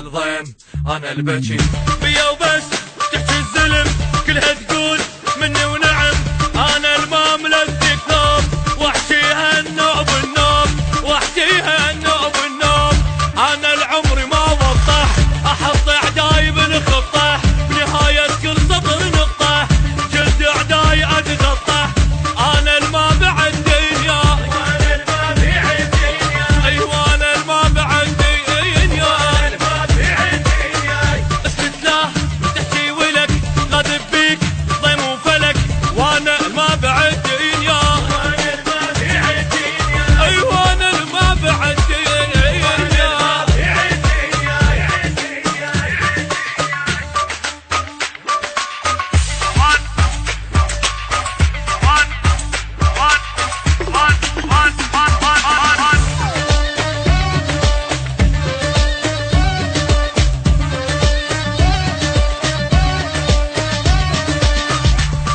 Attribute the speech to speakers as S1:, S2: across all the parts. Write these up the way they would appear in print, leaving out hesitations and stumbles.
S1: الضيم انا البكي بيا وبس تحكي الزلم كلها تقول مني ونعم انا المملكة كثوب واحكيها النوب النوب واحكيها النوب النوب انا العمر ما وضح احط اعداي بالخطة بنهاية كل سطر نقطة جلد اعداي اتغطى انا الما بعد دنيا وانا الما بعد دنيا ايوه انا الما بعد دنيا وانا الما بعد دنيا اسكت لا تحكي ولك غاضب بيك ضيم وفلك وانا الما بعد دنيا وانا الما بعد دنيا ايوه انا الما بعد دنيا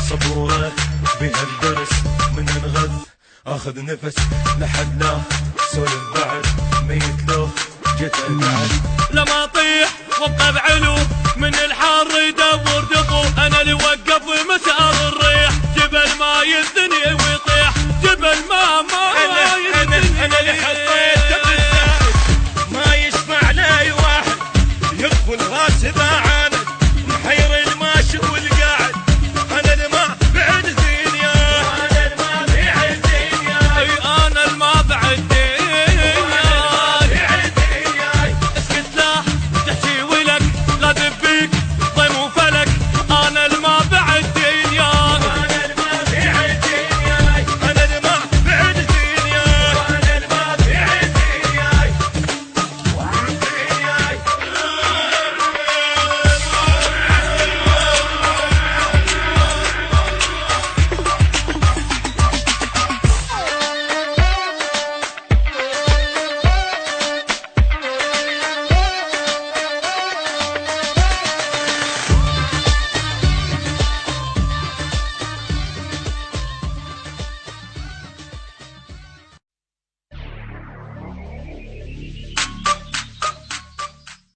S2: صبورة بها الدرس من نغث اخذ نفس لحد لا سولف بعد ميت لو جيت القعد
S1: لما اطيح وابقى بعلو من الحر يدور دقو انا اللي وقف مسار الريح جبل ما يزني ويطيح جبل ما يزني
S2: انا اللي حطيت بالسائد ما يسمع لي واحد يقفل راسي باع